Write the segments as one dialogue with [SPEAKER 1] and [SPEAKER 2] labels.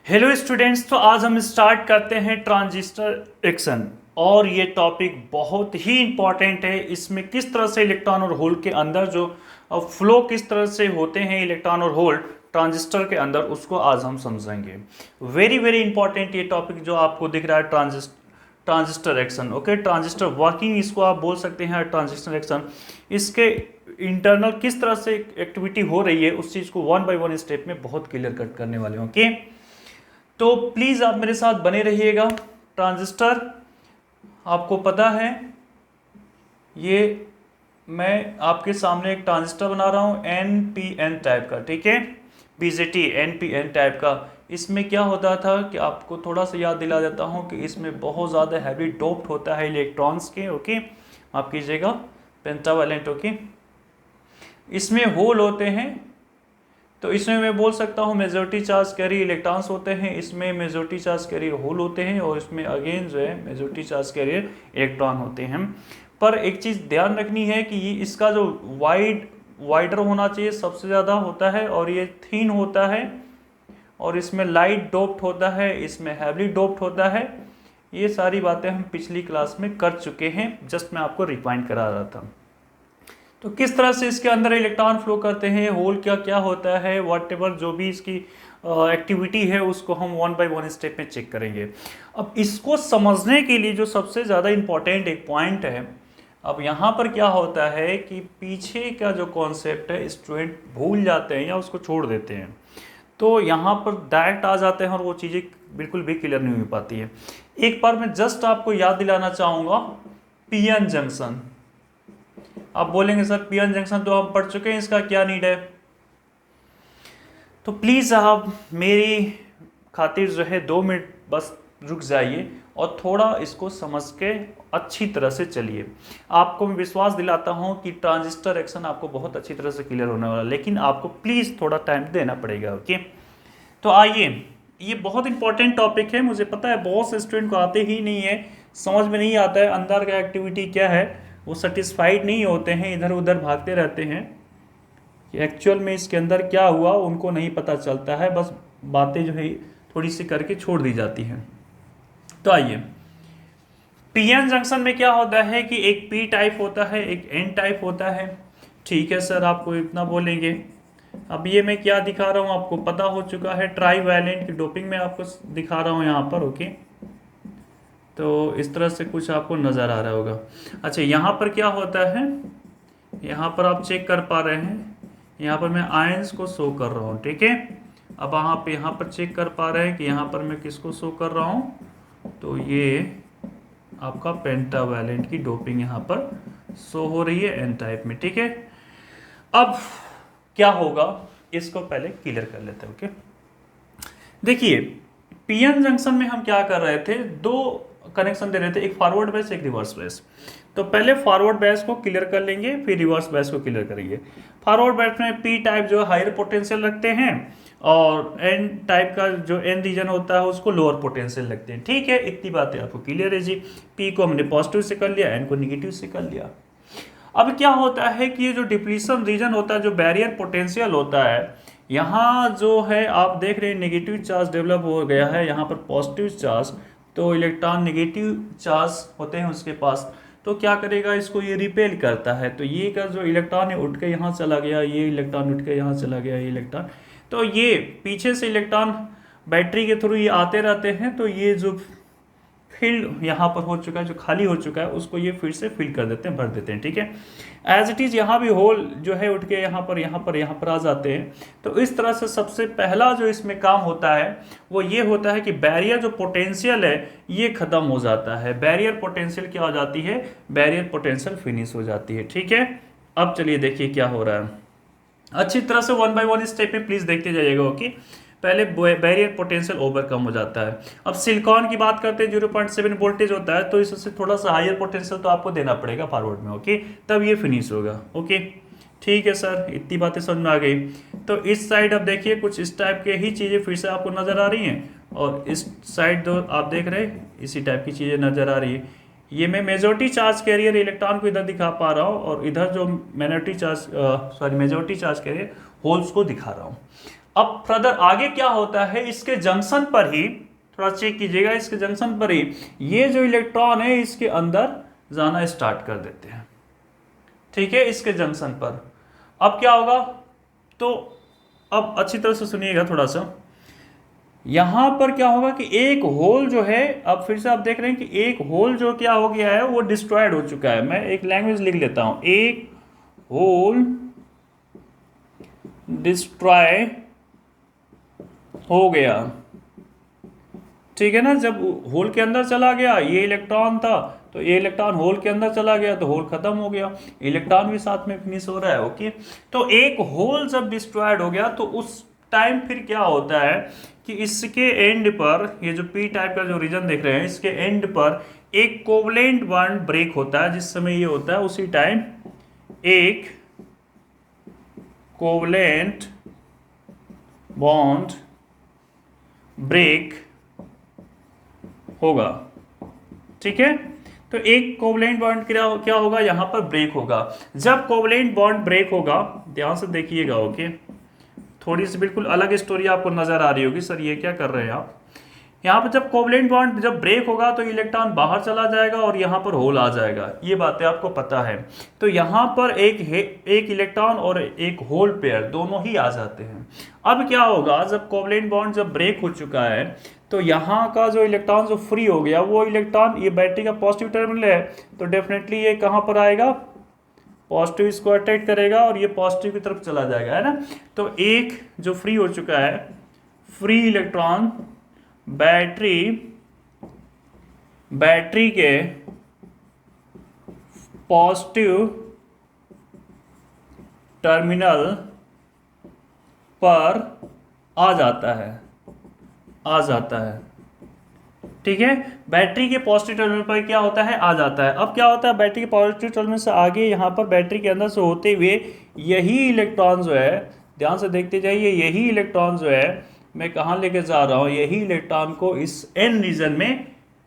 [SPEAKER 1] Hello students, तो आज हम स्टार्ट करते हैं ट्रांजिस्टर एक्शन। और ये टॉपिक बहुत ही इंपॉर्टेंट है। इसमें किस तरह से इलेक्ट्रॉन और होल के अंदर जो फ्लो किस तरह से होते हैं इलेक्ट्रॉन और होल ट्रांजिस्टर के अंदर, उसको आज हम समझेंगे। वेरी वेरी इंपॉर्टेंट ये टॉपिक जो आपको दिख रहा है, transistor action. Okay, transistor working इसको आप बोल सकते हैं, ट्रांजिस्टर एक्शन। इसके इंटरनल किस तरह से एक्टिविटी हो रही है उस चीज़ को वन बाय वन स्टेप में बहुत क्लियर कट करने वाले हैं। ओके, तो प्लीज आप मेरे साथ बने रहिएगा। ट्रांजिस्टर आपको पता है, ये मैं आपके सामने एक ट्रांजिस्टर बना रहा हूं NPN टाइप का, ठीक है, BJT NPN टाइप का। इसमें क्या होता था कि आपको थोड़ा सा याद दिला देता हूं कि इसमें बहुत ज़्यादा हैवी डोप्ड होता है इलेक्ट्रॉन्स के। ओके, आप कीजिएगा पेंटावैलेंट। ओके, इसमें होल होते हैं, तो इसमें मैं बोल सकता हूँ मेजॉरिटी चार्ज कैरी इलेक्ट्रॉन्स होते हैं, इसमें मेजॉरिटी चार्ज कैरियर होल होते हैं, और इसमें अगेन जो है मेजॉरिटी चार्ज कैरियर इलेक्ट्रॉन होते हैं। पर एक चीज़ ध्यान रखनी है कि ये इसका जो वाइडर होना चाहिए सबसे ज़्यादा होता है, और ये थिन होता है, और इसमें लाइट डोप्ड होता है, इसमें हैवली डोप्ड होता है। ये सारी बातें हम पिछली क्लास में कर चुके हैं, जस्ट मैं आपको रिमाइंड करा रहा था। तो किस तरह से इसके अंदर इलेक्ट्रॉन फ्लो करते हैं, होल क्या क्या होता है, व्हाटएवर जो भी इसकी एक्टिविटी है उसको हम वन बाय वन स्टेप में चेक करेंगे। अब इसको समझने के लिए जो सबसे ज़्यादा इम्पॉर्टेंट एक पॉइंट है, अब यहाँ पर क्या होता है कि पीछे का जो कॉन्सेप्ट है स्टूडेंट भूल जाते हैं या उसको छोड़ देते हैं, तो यहाँ पर डायरेक्ट आ जाते हैं और वो चीज़ें बिल्कुल भी क्लियर नहीं हो पाती है। एक बार मैं जस्ट आपको याद दिलाना चाहूँगा, पीएन जंक्शन। आप बोलेंगे सर पीएन जंक्शन तो हम पढ़ चुके हैं, इसका क्या नीड है? तो प्लीज़ आप मेरी खातिर जो है 2 मिनट बस रुक जाइए और थोड़ा इसको समझ के अच्छी तरह से चलिए। आपको मैं विश्वास दिलाता हूं कि ट्रांजिस्टर एक्शन आपको बहुत अच्छी तरह से क्लियर होने वाला, लेकिन आपको प्लीज़ थोड़ा टाइम देना पड़ेगा। ओके, तो आइए, ये बहुत इंपॉर्टेंट टॉपिक है। मुझे पता है बहुत से स्टूडेंट को आते ही नहीं है, समझ में नहीं आता है अंदर का एक्टिविटी क्या है, वो सेटिस्फाइड नहीं होते हैं, इधर उधर भागते रहते हैं कि एक्चुअल में इसके अंदर क्या हुआ उनको नहीं पता चलता है, बस बातें जो है थोड़ी सी करके छोड़ दी जाती हैं। तो आइए, पीएन जंक्शन में क्या होता है कि एक पी टाइप होता है, एक एन टाइप होता है। ठीक है सर, आपको इतना बोलेंगे। अब ये मैं क्या दिखा रहा हूँ आपको पता हो चुका है, ट्राई वैलेंट की डोपिंग में आपको दिखा रहा हूँ यहाँ पर। ओके, तो इस तरह से कुछ आपको नज़र आ रहा होगा। अच्छा, यहाँ पर क्या होता है, यहाँ पर आप चेक कर पा रहे हैं, यहाँ पर मैं आयंस को शो कर रहा हूँ, ठीक है। अब आप यहाँ पर चेक कर पा रहे हैं कि यहाँ पर मैं किसको शो कर रहा हूँ, तो ये आपका पेंटावैलेंट की डोपिंग यहाँ पर शो हो रही है एन टाइप में, ठीक है। अब क्या होगा इसको पहले क्लियर कर लेते हैं। ओके, देखिए, पीएन जंक्शन में हम क्या कर रहे थे, 2 कनेक्शन दे रहे थे, एक फॉरवर्ड बैच एक रिवर्स बैच। तो पहले फॉरवर्ड बैच को क्लियर कर लेंगे, फिर रिवर्स बैच को क्लियर करेंगे। फॉरवर्ड बैच में पी टाइप जो हायर पोटेंशियल रखते हैं, और एन टाइप का जो एन रीजन होता है उसको लोअर पोटेंशियल रखते हैं, ठीक है। इतनी बातें आपको क्लियर है जी। पी को हमने पॉजिटिव से कर लिया, एन को निगेटिव से कर लिया। अब क्या होता है कि ये जो डिप्लीशन रीजन होता है, जो बैरियर पोटेंशियल होता है, यहाँ जो है आप देख रहे हैं नेगेटिव चार्ज डेवलप हो गया है, यहाँ पर पॉजिटिव चार्ज, तो इलेक्ट्रॉन नेगेटिव चार्ज होते हैं उसके पास, तो क्या करेगा, इसको ये रिपेल करता है। तो ये का जो इलेक्ट्रॉन है उठ के यहाँ चला गया, ये इलेक्ट्रॉन उठ के यहाँ चला गया, ये इलेक्ट्रॉन, तो ये पीछे से इलेक्ट्रॉन बैटरी के थ्रू ये आते रहते हैं, तो ये जो फील्ड यहाँ पर हो चुका है, जो खाली हो चुका है, उसको ये फिर से फिल कर देते हैं, भर देते हैं, ठीक है। एज इट इज़ यहाँ भी होल जो है उठ के यहाँ पर आ जाते हैं। तो इस तरह से सबसे पहला जो इसमें काम होता है वो ये होता है कि बैरियर जो पोटेंशियल है ये खत्म हो जाता है। बैरियर पोटेंशियल क्या हो जाती है, बैरियर पोटेंशियल फिनिश हो जाती है, ठीक है। अब चलिए देखिए क्या हो रहा है, अच्छी तरह से वन बाय वन स्टेप में प्लीज देखते जाइएगा। ओके, पहले बैरियर पोटेंशियल ओवरकम हो जाता है। अब सिलिकॉन की बात करते हैं, 0.7 वोल्टेज होता है, तो इससे थोड़ा सा हायर पोटेंशियल तो आपको देना पड़ेगा फॉरवर्ड में। ओके, तब ये फिनिश होगा। ओके, ठीक है सर, इतनी बातें समझ में आ गई। तो इस साइड अब देखिए कुछ इस टाइप के ही चीज़ें फिर से आपको नज़र आ रही हैं, और इस साइड जो आप देख रहे हैं इसी टाइप की चीज़ें नज़र आ रही है। ये मैं मेजॉरिटी चार्ज कैरियर इलेक्ट्रॉन को इधर दिखा पा रहा हूँ, और इधर जो मेजॉरिटी चार्ज कैरियर होल्स को दिखा रहा हूँ। अब फर्दर आगे क्या होता है, इसके जंक्शन पर ही थोड़ा चेक कीजिएगा, इसके जंक्शन पर ही ये जो इलेक्ट्रॉन है इसके अंदर जाना स्टार्ट कर देते हैं, ठीक है, इसके जंक्शन पर। अब क्या होगा, तो अब अच्छी तरह से सुनिएगा थोड़ा सा, यहां पर क्या होगा कि एक होल जो है, अब फिर से आप देख रहे हैं कि एक होल जो क्या हो गया है वो डिस्ट्रॉयड हो चुका है। मैं एक लैंग्वेज लिख लेता हूं, एक होल डिस्ट्रॉय हो गया, ठीक है ना। जब होल के अंदर चला गया, ये इलेक्ट्रॉन था तो ये इलेक्ट्रॉन होल के अंदर चला गया तो होल खत्म हो गया, इलेक्ट्रॉन भी साथ में फिनिश हो रहा है, ओके। तो एक होल जब डिस्ट्रॉयड हो गया तो उस टाइम फिर क्या होता है कि इसके एंड पर, ये जो पी टाइप का जो रीजन देख रहे हैं, इसके एंड पर एक कोवलेंट बॉन्ड ब्रेक होता है। जिस समय ये होता है उसी टाइम एक कोवलेंट बॉन्ड ब्रेक होगा, ठीक है। तो एक कोवलेंट बॉन्ड क्या होगा, यहां पर ब्रेक होगा। जब कोवलेंट बॉन्ड ब्रेक होगा, ध्यान से देखिएगा, ओके, थोड़ी सी बिल्कुल अलग स्टोरी आपको नजर आ रही होगी, सर ये क्या कर रहे हैं आप। यहाँ पर जब कोवलेंट बॉन्ड जब ब्रेक होगा तो इलेक्ट्रॉन बाहर चला जाएगा और यहाँ पर होल आ जाएगा, ये बातें आपको पता है। तो यहाँ पर एक इलेक्ट्रॉन और एक होल पेयर दोनों ही आ जाते हैं। अब क्या होगा, जब कोवलेंट बॉन्ड जब ब्रेक हो चुका है तो यहाँ का जो इलेक्ट्रॉन जो फ्री हो गया, वो इलेक्ट्रॉन, ये बैटरी का पॉजिटिव टर्मिनल है तो डेफिनेटली ये कहाँ पर आएगा, पॉजिटिव इसको अट्रैक्ट करेगा और ये पॉजिटिव की तरफ चला जाएगा, है ना। तो एक जो फ्री हो चुका है, फ्री इलेक्ट्रॉन बैटरी के पॉजिटिव टर्मिनल पर आ जाता है, ठीक है। बैटरी के पॉजिटिव टर्मिनल पर क्या होता है, आ जाता है। अब क्या होता है, बैटरी के पॉजिटिव टर्मिनल से आगे यहाँ पर बैटरी के अंदर से होते हुए यही इलेक्ट्रॉन जो है, ध्यान से देखते जाइए, यही इलेक्ट्रॉन जो है मैं कहाँ लेके जा रहा हूँ, यही इलेक्ट्रॉन को इस एन रीजन में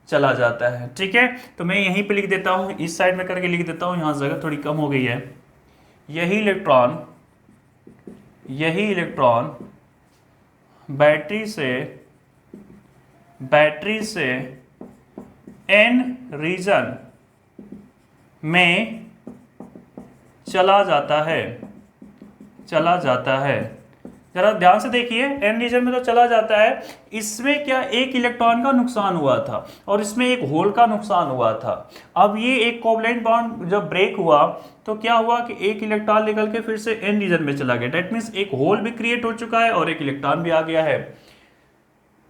[SPEAKER 1] चला जाता है, ठीक है। तो मैं यहीं पे लिख देता हूँ, इस साइड में करके लिख देता हूँ, यहाँ जगह थोड़ी कम हो गई है। यही इलेक्ट्रॉन बैटरी से एन रीजन में चला जाता है। जरा ध्यान से देखिए, एन रीजन में तो चला जाता है, इसमें क्या एक इलेक्ट्रॉन का नुकसान हुआ था और इसमें एक होल का नुकसान हुआ था। अब ये एक कोवलेंट बॉन्ड जब ब्रेक हुआ तो क्या हुआ कि एक इलेक्ट्रॉन निकल के फिर से एन रीजन में चला गया। दैट मीन्स एक होल भी क्रिएट हो चुका है और एक इलेक्ट्रॉन भी आ गया है,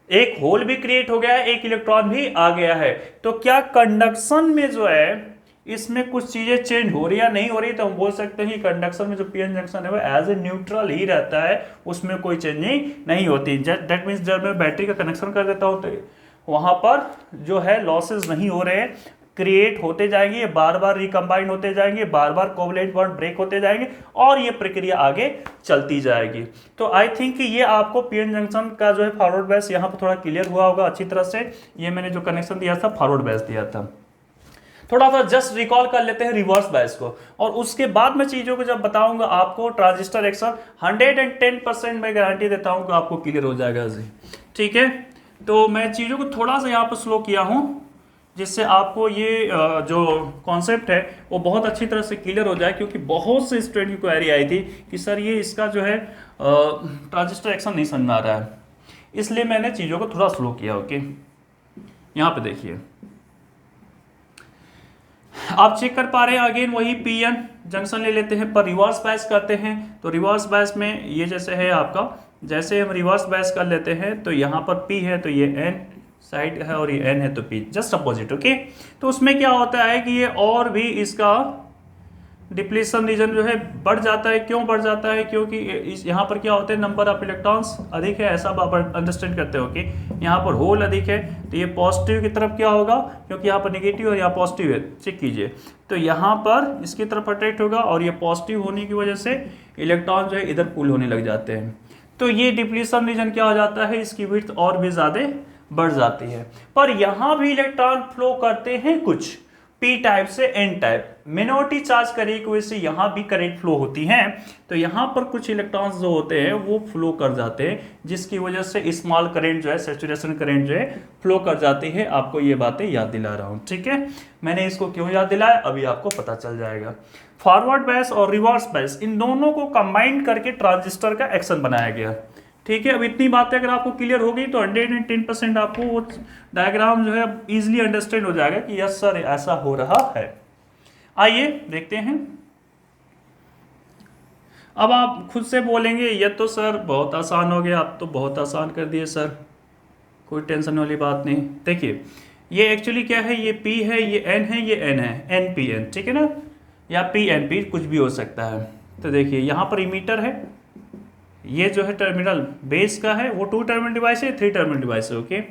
[SPEAKER 1] एक होल भी क्रिएट हो गया है, एक इलेक्ट्रॉन भी आ गया है। तो क्या कंडक्शन में जो है इसमें कुछ चीजें चेंज हो रही या नहीं हो रही, तो हम बोल सकते हैं कि कंडक्शन में जो पीएन जंक्शन है वो एज ए न्यूट्रल ही रहता है, उसमें कोई चेंजिंग नहीं होती। दैट मीन्स जब मैं बैटरी का कनेक्शन कर देता हूँ तो वहां पर जो है लॉसेस नहीं हो रहे हैं, क्रिएट होते जाएंगे, बार बार रिकम्बाइंड होते जाएंगे, बार बार कोवलेंट बॉन्ड ब्रेक होते जाएंगे और ये प्रक्रिया आगे चलती जाएगी। तो आई थिंक कि ये आपको पीएन जंक्शन का जो है फॉरवर्ड बैच यहाँ पर थोड़ा क्लियर हुआ होगा अच्छी तरह से। ये मैंने जो कनेक्शन दिया था फॉरवर्ड बैच दिया था। थोड़ा सा जस्ट रिकॉल कर लेते हैं रिवर्स बायस को, और उसके बाद मैं चीज़ों को जब बताऊंगा आपको ट्रांजिस्टर एक्शन 110% मैं गारंटी देता हूं कि आपको क्लियर हो जाएगा जी, ठीक है। तो मैं चीज़ों को थोड़ा सा यहाँ पर स्लो किया हूं जिससे आपको ये जो कॉन्सेप्ट है वो बहुत अच्छी तरह से क्लियर हो जाए, क्योंकि बहुत से स्टूडेंट की क्वेरी आई थी कि सर ये इसका जो है ट्रांजिस्टर एक्शन नहीं समझ में आ रहा है, इसलिए मैंने चीज़ों को थोड़ा स्लो किया। ओके, यहाँ पे देखिए आप चेक कर पा रहे हैं, अगेन वही पीएन जंक्शन ले लेते हैं पर रिवर्स बायस करते हैं। तो रिवर्स बायस में ये जैसे है आपका, जैसे हम रिवर्स बायस कर लेते हैं तो यहाँ पर पी है तो ये एन साइड है और ये एन है तो पी जस्ट अपोजिट। ओके, तो उसमें क्या होता है कि ये और भी इसका डिप्लीशन रीजन जो है बढ़ जाता है। क्यों बढ़ जाता है? क्योंकि यहाँ पर क्या होता है, नंबर ऑफ इलेक्ट्रॉन्स अधिक है, ऐसा आप अंडरस्टैंड करते हो कि यहाँ पर होल अधिक है तो ये पॉजिटिव की तरफ क्या होगा, क्योंकि यहाँ पर नेगेटिव और यहाँ पॉजिटिव है, चेक कीजिए, तो यहाँ पर इसकी तरफ अट्रैक्ट होगा और ये पॉजिटिव होने की वजह से इलेक्ट्रॉन जो है इधर पुल होने लग जाते हैं। तो ये डिप्लीशन रीजन क्या हो जाता है, इसकी विड्थ और भी ज़्यादा बढ़ जाती है। पर यहाँ भी इलेक्ट्रॉन फ्लो करते हैं कुछ, पी टाइप से N type. Minority charge current की वजह से यहाँ भी करंट फ्लो होती हैं, तो यहाँ पर कुछ इलेक्ट्रॉन्स जो होते हैं वो फ्लो कर जाते हैं, जिसकी वजह से स्मॉल करंट जो है, सैचुरेशन करंट जो है फ्लो कर जाती है। आपको ये बातें याद दिला रहा हूँ, ठीक है। मैंने इसको क्यों याद दिलाया अभी आपको पता चल जाएगा। फॉरवर्ड बायस और रिवर्स बायस, इन दोनों को कंबाइन करके ट्रांजिस्टर का एक्शन बनाया गया, ठीक है। अब इतनी बातें अगर आपको क्लियर हो गई तो 110% आपको वो डायग्राम जो है इजीली अंडरस्टैंड हो जाएगा कि यस सर ऐसा हो रहा है। आइए देखते हैं। अब आप खुद से बोलेंगे ये तो सर बहुत आसान हो गया, आप तो बहुत आसान कर दिए सर, कोई टेंशन वाली बात नहीं। देखिए ये एक्चुअली क्या है, ये P है, ये N है, ये N है, NPN, ठीक है ना, या PNP कुछ भी हो सकता है। तो देखिए यहाँ पर इमीटर है, ये जो है टर्मिनल बेस का है, वो 2 टर्मिनल डिवाइस है, 3 टर्मिनल डिवाइस है, ओके।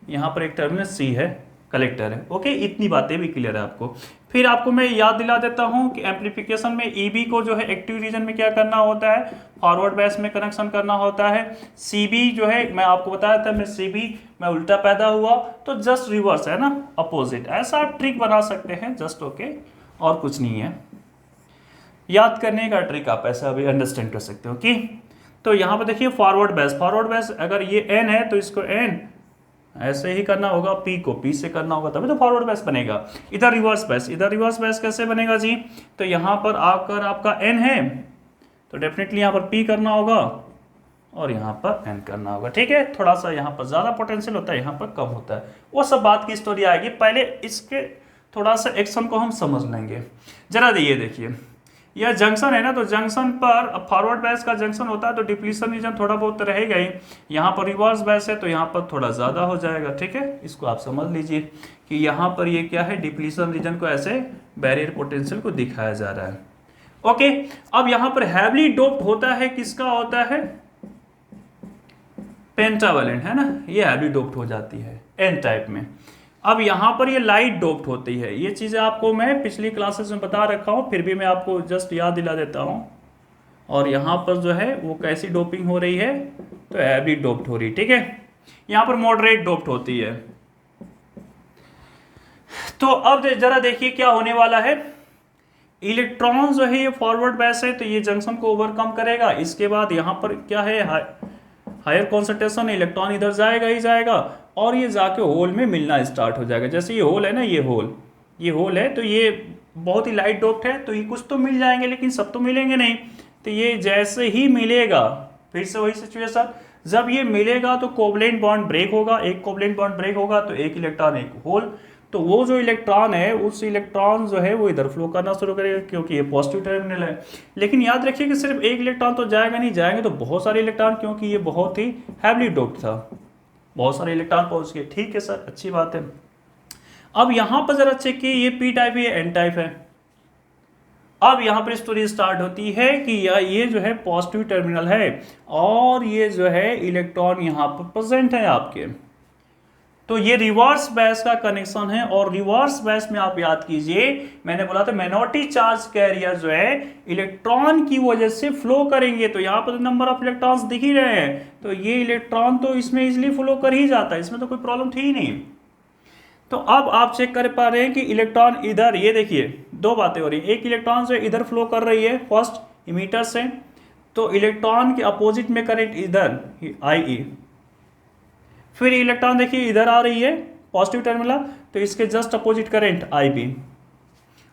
[SPEAKER 1] यहाँ पर एक टर्मिनल C है, कलेक्टर है, ओके। इतनी बातें भी क्लियर है आपको। फिर आपको मैं याद दिला देता हूँ कि एम्पलीफिकेशन में EB को जो है एक्टिव रीजन में क्या करना होता है, फॉरवर्ड बायस में कनेक्शन करना होता है। CB जो है मैं आपको बताया था, मैं CB में उल्टा पैदा हुआ तो जस्ट रिवर्स है ना, अपोजिट। ऐसा आप ट्रिक बना सकते हैं जस्ट, ओके, और कुछ नहीं है। याद करने का ट्रिक आप ऐसा भी अंडरस्टैंड कर सकते हो, ओके। तो यहाँ पर देखिए फॉरवर्ड बायस, अगर ये N है तो इसको N ऐसे ही करना होगा, P को P से करना होगा, तभी तो फॉरवर्ड बायस बनेगा। इधर रिवर्स बायस कैसे बनेगा जी, तो यहाँ पर आकर आपका N है तो डेफिनेटली यहाँ पर P करना होगा और यहाँ पर N करना होगा, ठीक है। थोड़ा सा यहाँ पर ज़्यादा पोटेंशियल होता है, यहाँ पर कम होता है, वो सब बात की स्टोरी आएगी। पहले इसके थोड़ा सा एक्शन को हम समझ लेंगे। जरा देखिए यह जंक्शन है ना, तो जंक्शन पर फॉरवर्ड बायस का जंक्शन होता है तो डिप्लीशन रीजन थोड़ा बहुत तो रहेगा ही। यहाँ पर रिवर्स बायस है तो यहाँ पर थोड़ा ज़्यादा हो जाएगा, ठीक है। इसको आप समझ लीजिए कि यहाँ पर ये क्या है, डिप्लीशन रीजन को ऐसे बैरियर पोटेंशियल को दिखाया जा रहा है, ओके। अब यहाँ पर हैवली डोप्ड होता है, किसका होता है, पेंटावैलेंट है ना, ये हैवली डोप्ड हो जाती है एन टाइप में। अब यहाँ पर ये लाइट डोप्ड होती है, ये चीज़ें आपको मैं पिछली क्लासेस में बता रखा हूँ, फिर भी मैं आपको जस्ट याद दिला देता हूँ। और यहाँ पर जो है वो कैसी डोपिंग हो रही है, तो हैवी डोप्ड हो रही है, ठीक है। यहाँ पर मॉडरेट डोप्ड होती है। तो अब जरा देखिए क्या होने वाला है। इलेक्ट्रॉन जो है ये फॉरवर्ड बायस है तो ये जंक्शन को ओवरकम करेगा। इसके बाद यहाँ पर क्या है, हायर कॉन्सेंट्रेशन, इलेक्ट्रॉन इधर जाएगा ही जाएगा और ये जाके होल में मिलना स्टार्ट हो जाएगा। जैसे ये होल है ना, ये होल है तो ये बहुत ही लाइट डोप्ड है, तो ये कुछ तो मिल जाएंगे लेकिन सब तो मिलेंगे नहीं। तो ये जैसे ही मिलेगा, फिर से वही सिचुएशन, जब ये मिलेगा तो कोवलेंट बॉन्ड ब्रेक होगा, एक कोवलेंट बॉन्ड ब्रेक होगा तो एक इलेक्ट्रॉन एक होल, तो वो जो इलेक्ट्रॉन है उस इलेक्ट्रॉन जो है वो इधर फ्लो करना शुरू करेगा क्योंकि ये पॉजिटिव टर्मिनल है। लेकिन याद रखिए कि सिर्फ एक इलेक्ट्रॉन तो जाएगा नहीं, जाएंगे तो बहुत सारे इलेक्ट्रॉन, क्योंकि ये बहुत ही हैवली डोप्ड था, बहुत सारे इलेक्ट्रॉन पहुंच गए, ठीक है सर, अच्छी बात है। अब यहाँ पर जरा चेक किए, ये P टाइप है, N टाइप है। अब यहाँ पर स्टोरी स्टार्ट होती है कि ये जो है पॉजिटिव टर्मिनल है और ये जो है इलेक्ट्रॉन यहाँ पर प्रेजेंट है आपके, तो ये रिवर्स बायस का कनेक्शन है। और रिवर्स बायस में आप याद कीजिए, मैंने बोला था मिनोरिटी चार्ज कैरियर जो है इलेक्ट्रॉन की वजह से फ्लो करेंगे, तो यहाँ पर नंबर ऑफ इलेक्ट्रॉन्स दिख ही रहे हैं, तो ये इलेक्ट्रॉन तो इसमें इजिली फ्लो कर ही जाता है, इसमें तो कोई प्रॉब्लम थी ही नहीं। तो अब आप चेक कर पा रहे हैं कि इलेक्ट्रॉन इधर, ये देखिए दो बातें हो रही है, एक इलेक्ट्रॉन से इधर फ्लो कर रही है फर्स्ट इमीटर से, तो इलेक्ट्रॉन के अपोजिट में करंट इधर IE, फिर इलेक्ट्रॉन देखिए इधर आ रही है पॉजिटिव टर्मिनल, तो इसके जस्ट अपोजिट करंट IB।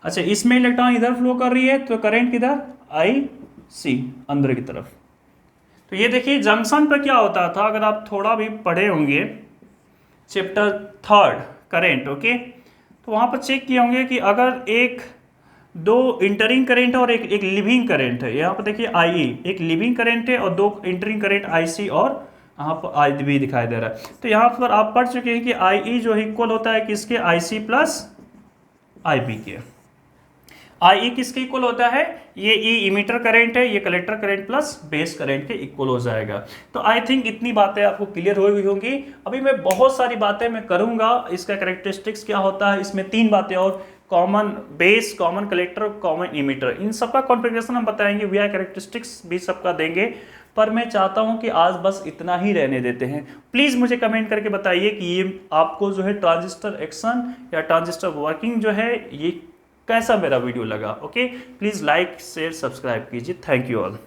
[SPEAKER 1] अच्छा, इसमें इलेक्ट्रॉन इधर फ्लो कर रही है तो करंट किधर, IC अंदर की तरफ। तो ये देखिए जंक्शन पर क्या होता था, अगर आप थोड़ा भी पढ़े होंगे चैप्टर 3 करंट, ओके, तो वहाँ पर चेक किए होंगे कि अगर दो इंटरिंग करंट और एक लिविंग करंट है, यहाँ पर देखिए IE एक लिविंग करंट है और दो इंटरिंग करंट IC और यहाँ पर IB दिखाई दे रहा है। तो यहाँ पर आप पढ़ चुके हैं कि IE जो इक्वल होता है किसके, IC प्लस IB के। IE किसके इक्वल होता है, ये E इमीटर करंट है, ये collector current plus base current के इक्वल हो जाएगा। तो आई थिंक इतनी बातें आपको क्लियर हो गई होंगी। अभी मैं बहुत सारी बातें मैं करूंगा, इसका कैरेक्टरिस्टिक्स क्या होता है, इसमें 3 बातें और, common base, common collector, common emitter, इन सबका कॉन्फ़िगरेशन हम बताएंगे, वी आई कैरेक्टरिस्टिक्स भी सबका देंगे। पर मैं चाहता हूं कि आज बस इतना ही रहने देते हैं। प्लीज़ मुझे कमेंट करके बताइए कि ये आपको जो है ट्रांजिस्टर एक्शन या ट्रांजिस्टर वर्किंग जो है ये कैसा मेरा वीडियो लगा। Okay, please like share subscribe कीजिए। Thank you all.